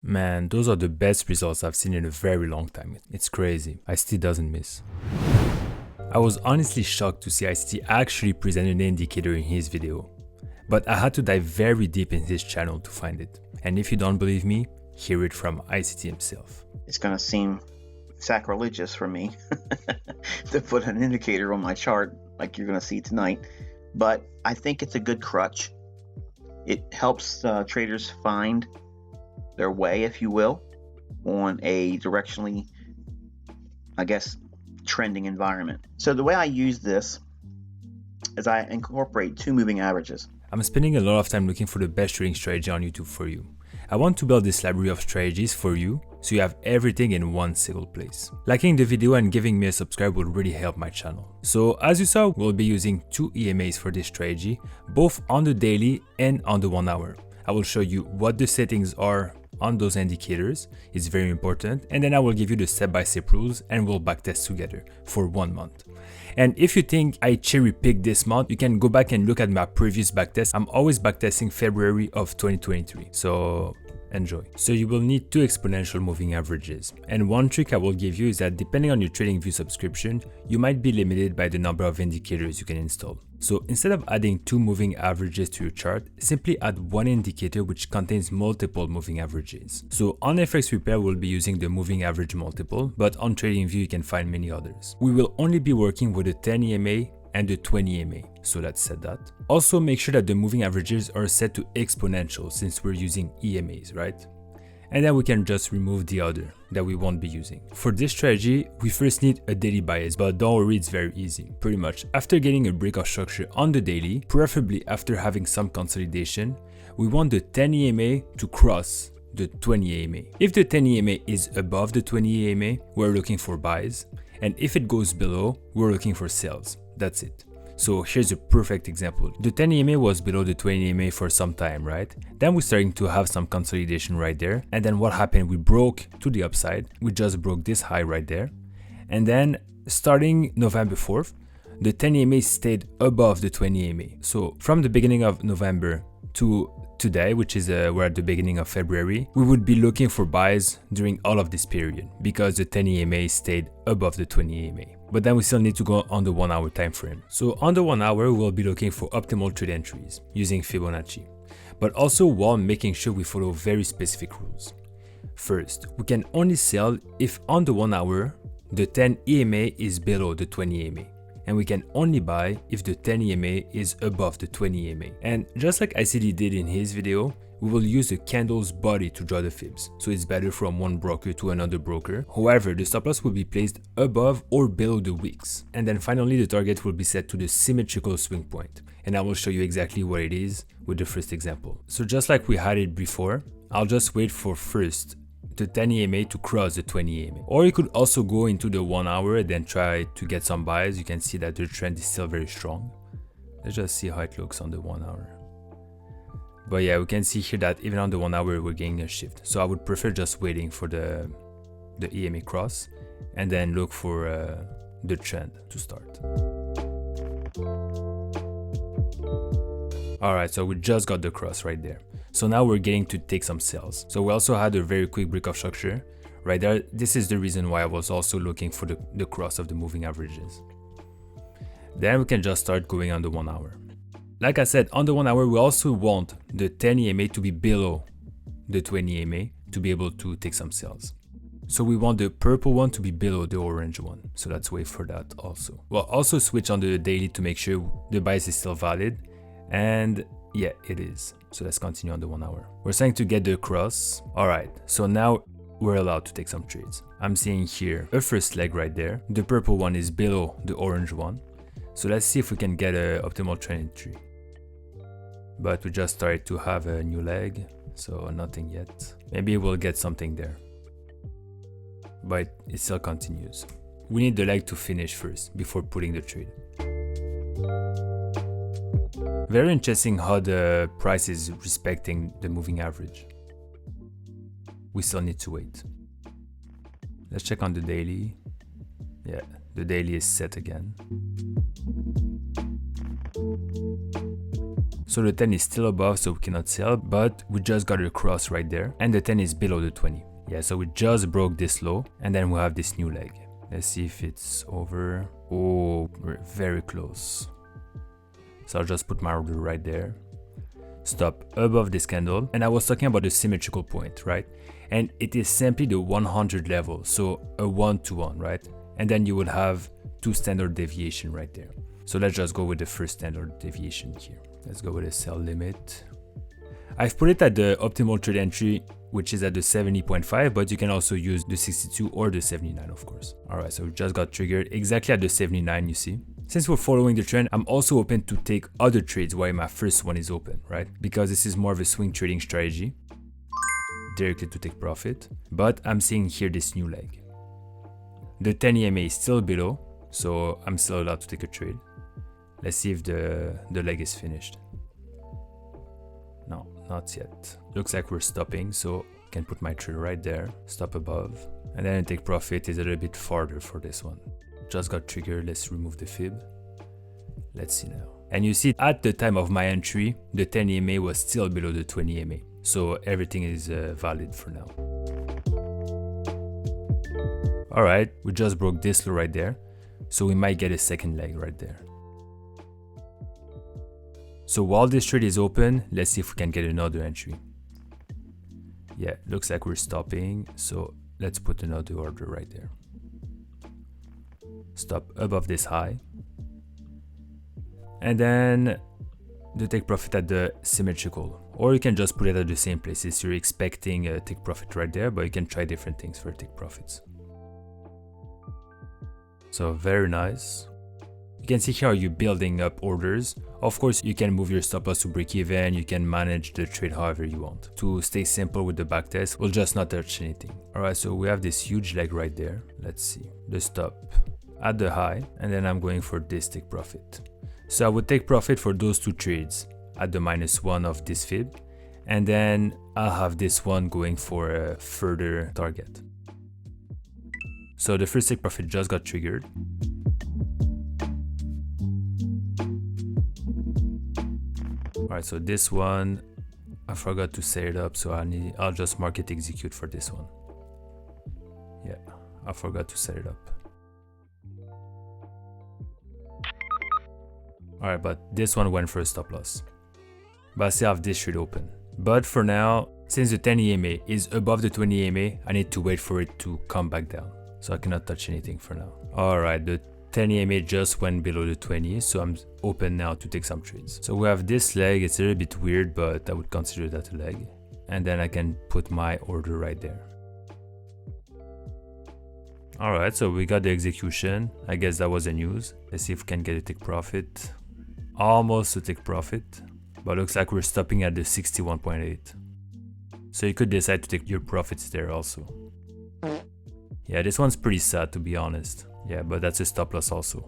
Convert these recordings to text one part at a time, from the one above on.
Man, those are the best results I've seen in a very long time. It's crazy. ICT doesn't miss. I was honestly shocked to see ICT actually present an indicator in his video. But I had to dive very deep in his channel to find it. And if you don't believe me, hear it from ICT himself. It's going to seem sacrilegious for me to put an indicator on my chart like you're going to see tonight. But I think it's a good crutch. It helps traders find their way, if you will, on a directionally, I guess, trending environment. So the way I use this is I incorporate two moving averages. I'm spending a lot of time looking for the best trading strategy on YouTube for you. I want to build this library of strategies for you so you have everything in one single place. Liking the video and giving me a subscribe will really help my channel. So as you saw, we'll be using two EMAs for this strategy, both on the daily and on the 1 hour. I will show you what the settings are on those indicators. It's very important, and then I will give you the step-by-step rules and we'll backtest together for 1 month. And if you think I cherry-picked this month, you can go back and look at my previous backtest. I'm always backtesting February of 2023, so enjoy. So you will need two exponential moving averages, and one trick I will give you is that depending on your TradingView subscription, you might be limited by the number of indicators you can install. So instead of adding two moving averages to your chart, simply add one indicator which contains multiple moving averages. So on FX Repair, we'll be using the moving average multiple, but on TradingView you can find many others. We will only be working with the 10 EMA and the 20 EMA, so let's set that. Also make sure that the moving averages are set to exponential since we're using EMAs, right? And then we can just remove the other that we won't be using. For this strategy, we first need a daily bias, but don't worry, it's very easy. Pretty much after getting a breakout structure on the daily, preferably after having some consolidation, we want the 10 EMA to cross the 20 EMA. If the 10 EMA is above the 20 EMA, we're looking for buys, and if it goes below, we're looking for sells. That's it. So here's a perfect example. The 10 EMA was below the 20 EMA for some time, right? Then we're starting to have some consolidation right there. And then what happened? We broke to the upside. We just broke this high right there. And then starting November 4th, the 10 EMA stayed above the 20 EMA. So from the beginning of November to today, which is we're at the beginning of February, we would be looking for buys during all of this period because the 10 EMA stayed above the 20 EMA. But then we still need to go on the 1 hour time frame. So on the 1 hour, we'll be looking for optimal trade entries using Fibonacci, but also while making sure we follow very specific rules. First, we can only sell if on the 1 hour, the 10 EMA is below the 20 EMA. And we can only buy if the 10 EMA is above the 20 EMA. And just like ICD did in his video, we will use the candle's body to draw the fibs, so it's better from one broker to another broker. However, the stop loss will be placed above or below the wicks. And then finally, the target will be set to the symmetrical swing point. And I will show you exactly what it is with the first example. So just like we had it before, I'll just wait for first the 10 EMA to cross the 20 EMA. Or you could also go into the 1 hour and then try to get some buys. You can see that the trend is still very strong. Let's just see how it looks on the 1 hour. But yeah, we can see here that even on the 1 hour, we're getting a shift. So I would prefer just waiting for the EMA cross and then look for the trend to start. Alright, so we just got the cross right there. So now we're getting to take some sells. So we also had a very quick breakout structure right there. This is the reason why I was also looking for the cross of the moving averages. Then we can just start going on the 1 hour. Like I said, on the 1 hour, we also want the 10 EMA to be below the 20 EMA to be able to take some sells. So we want the purple one to be below the orange one. So let's wait for that also. We'll also switch on the daily to make sure the bias is still valid. And yeah, it is. So let's continue on the 1 hour. We're starting to get the cross. All right, so now we're allowed to take some trades. I'm seeing here a first leg right there. The purple one is below the orange one. So let's see if we can get an optimal trend entry. But we just started to have a new leg, so nothing yet. Maybe we'll get something there. But it still continues. We need the leg to finish first before putting the trade. Very interesting how the price is respecting the moving average. We still need to wait. Let's check on the daily. Yeah, the daily is set again. So the 10 is still above, so we cannot sell, but we just got a cross right there, and the 10 is below the 20. Yeah, so we just broke this low, and then we have this new leg. Let's see if it's over. Oh, we're very close. So I'll just put my order right there. Stop above this candle, and I was talking about the symmetrical point, right? And it is simply the 100 level, so a 1-to-1, right? And then you will have 2 standard deviation right there. So let's just go with the first standard deviation here. Let's go with a sell limit. I've put it at the optimal trade entry, which is at the 70.5, but you can also use the 62 or the 79, of course. All right, so we just got triggered exactly at the 79, you see. Since we're following the trend, I'm also open to take other trades while my first one is open, right? Because this is more of a swing trading strategy, directly to take profit. But I'm seeing here this new leg. The 10 EMA is still below, so I'm still allowed to take a trade. Let's see if the leg is finished. No, not yet. Looks like we're stopping, so I can put my trade right there, stop above, and then take profit is a little bit farther for this one. Just got triggered, let's remove the fib. Let's see now. And you see at the time of my entry, the 10 EMA was still below the 20 EMA. So everything is valid for now. All right, we just broke this low right there. So we might get a second leg right there. So while this trade is open, let's see if we can get another entry. Yeah, looks like we're stopping. So let's put another order right there. Stop above this high. And then the take profit at the symmetrical. Or you can just put it at the same places. You're expecting a take profit right there, but you can try different things for take profits. So very nice. You can see here how you're building up orders. Of course, you can move your stop loss to break even. You can manage the trade however you want. To stay simple with the backtest, we'll just not touch anything. All right, so we have this huge leg right there. Let's see. The stop at the high, and then I'm going for this take profit. So I would take profit for those two trades at the -1 of this fib, and then I'll have this one going for a further target. So the first take profit just got triggered. Alright, so this one, I forgot to set it up, so I'll just market execute for this one. Yeah, I forgot to set it up. Alright, but this one went for a stop loss. But I still have this trade open. But for now, since the 10 EMA is above the 20 EMA, I need to wait for it to come back down. So I cannot touch anything for now. Alright, the 10 EMA just went below the 20, so I'm open now to take some trades. So we have this leg, it's a little bit weird, but I would consider that a leg. And then I can put my order right there. Alright, so we got the execution. I guess that was the news. Let's see if we can get a take profit. Almost to take profit, but looks like we're stopping at the 61.8. So you could decide to take your profits there also. Yeah, this one's pretty sad to be honest. Yeah, but that's a stop loss also.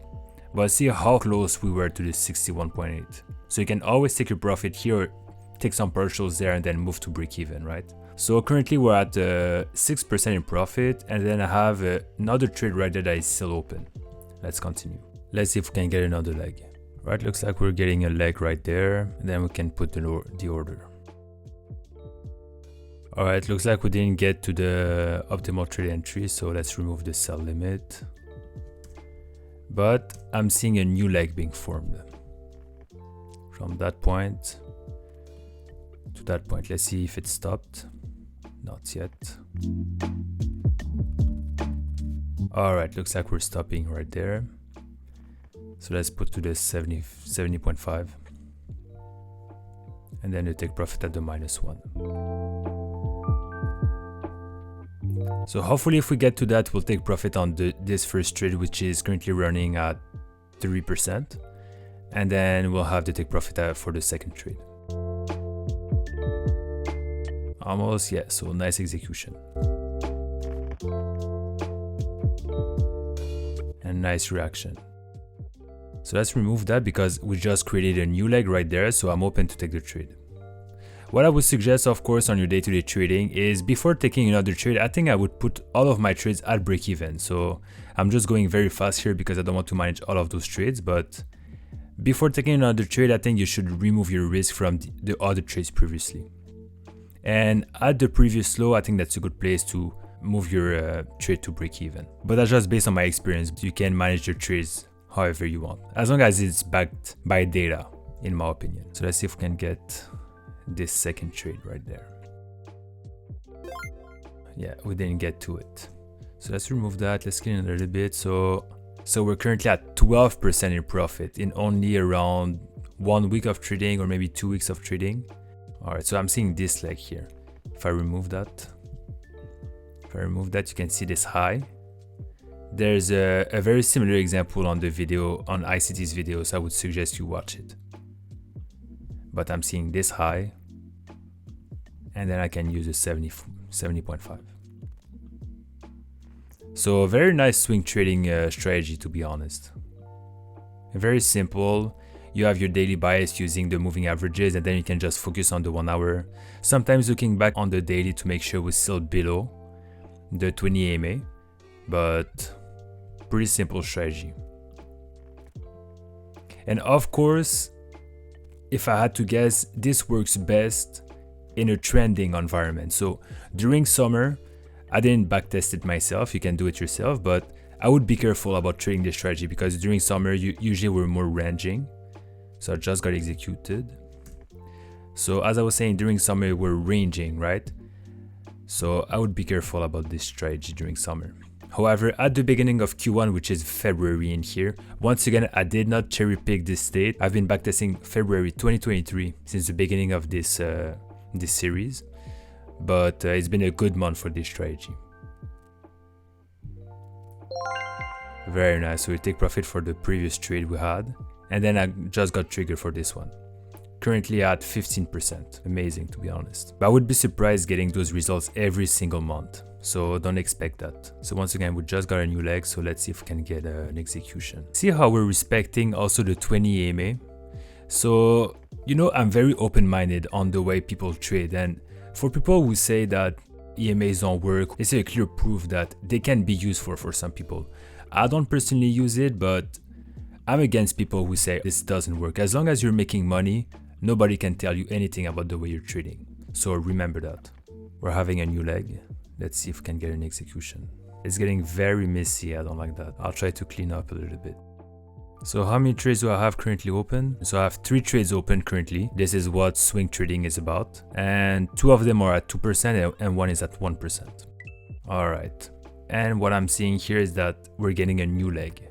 But see how close we were to the 61.8. So you can always take your profit here, take some partials there, and then move to break even, right? So currently we're at 6% in profit, and then I have another trade right there that is still open. Let's continue. Let's see if we can get another leg. Right, looks like we're getting a leg right there, and then we can put the order. Alright, looks like we didn't get to the optimal trade entry, so let's remove the sell limit. But I'm seeing a new leg being formed. From that point to that point, let's see if it stopped. Not yet. Alright, looks like we're stopping right there. So let's put to the 70.5. And then you take profit at the -1. So hopefully if we get to that, we'll take profit on this first trade, which is currently running at 3%. And then we'll have to take profit for the second trade. Almost, yeah, so nice execution. And nice reaction. So let's remove that because we just created a new leg right there, so I'm open to take the trade. What I would suggest, of course, on your day-to-day trading is before taking another trade, I think I would put all of my trades at break-even. So I'm just going very fast here because I don't want to manage all of those trades, but before taking another trade, I think you should remove your risk from the other trades previously. And at the previous low, I think that's a good place to move your trade to break even. But that's just based on my experience. You can manage your trades however you want, as long as it's backed by data, in my opinion. So let's see if we can get this second trade right there. Yeah, we didn't get to it. So let's remove that. Let's clean it a little bit. So we're currently at 12% in profit in only around 1 week of trading, or maybe 2 weeks of trading. All right, so I'm seeing this leg here. If I remove that, you can see this high. There's a very similar example on the video, on ICT's video, so I would suggest you watch it. But I'm seeing this high, and then I can use a 70.5. So a very nice swing trading strategy, to be honest. Very simple. You have your daily bias using the moving averages, and then you can just focus on the 1 hour. Sometimes looking back on the daily to make sure we're still below the 20 EMA, but pretty simple strategy. And of course, if I had to guess, this works best in a trending environment. So during summer, I didn't backtest it myself. You can do it yourself, but I would be careful about trading this strategy because during summer, usually we're more ranging. So I just got executed. So as I was saying, during summer, we're ranging, right? So I would be careful about this strategy during summer. However, at the beginning of Q1, which is February in here, once again, I did not cherry pick this date. I've been backtesting February 2023 since the beginning of this series, but it's been a good month for this strategy. Very nice. So we take profit for the previous trade we had, and then I just got triggered for this one. Currently at 15%. Amazing, to be honest. But I would be surprised getting those results every single month. So don't expect that. So once again, we just got a new leg. So let's see if we can get an execution. See how we're respecting also the 20 EMA. So, you know, I'm very open-minded on the way people trade. And for people who say that EMAs don't work, it's a clear proof that they can be useful for some people. I don't personally use it, but I'm against people who say this doesn't work. As long as you're making money, nobody can tell you anything about the way you're trading. So remember that. We're having a new leg. Let's see if we can get an execution. It's getting very messy. I don't like that. I'll try to clean up a little bit. So how many trades do I have currently open? So I have 3 trades open currently. This is what swing trading is about. And 2 of them are at 2% and 1 is at 1%. All right. And what I'm seeing here is that we're getting a new leg.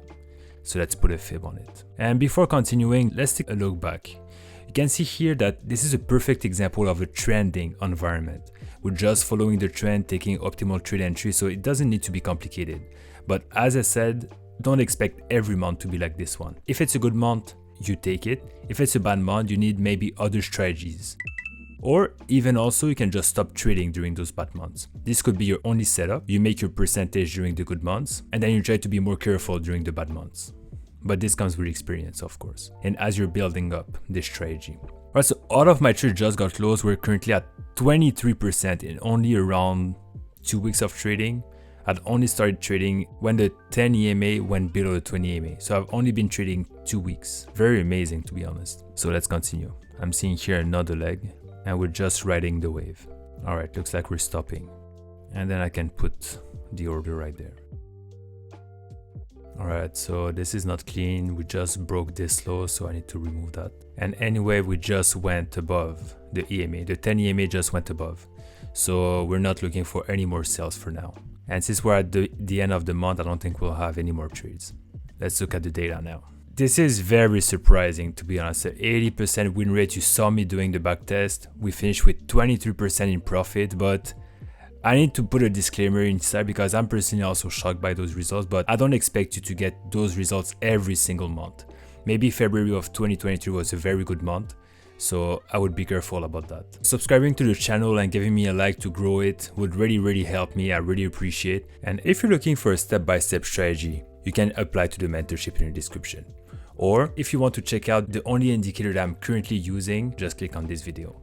So let's put a fib on it. And before continuing, let's take a look back. You can see here that this is a perfect example of a trending environment. We're just following the trend, taking optimal trade entry, so it doesn't need to be complicated. But as I said, don't expect every month to be like this one. If it's a good month, you take it. If it's a bad month, you need maybe other strategies. Or even also, you can just stop trading during those bad months. This could be your only setup. You make your percentage during the good months, and then you try to be more careful during the bad months. But this comes with experience, of course, and as you're building up this strategy. Alright, so all of my trades just got closed. We're currently at 23% in only around 2 weeks of trading. I'd only started trading when the 10 EMA went below the 20 EMA. So I've only been trading 2 weeks. Very amazing, to be honest. So let's continue. I'm seeing here another leg, and we're just riding the wave. Alright, looks like we're stopping. And then I can put the order right there. Alright, so this is not clean. We just broke this low, so I need to remove that. And anyway, we just went above the EMA. The 10 EMA just went above. So we're not looking for any more sales for now. And since we're at the end of the month, I don't think we'll have any more trades. Let's look at the data now. This is very surprising, to be honest. 80% win rate, you saw me doing the back test. We finished with 23% in profit, but I need to put a disclaimer inside because I'm personally also shocked by those results, but I don't expect you to get those results every single month. Maybe February of 2023 was a very good month, so I would be careful about that. Subscribing to the channel and giving me a like to grow it would really help me. I really appreciate. And if you're looking for a step-by-step strategy, you can apply to the mentorship in the description. Or if you want to check out the only indicator that I'm currently using, just click on this video.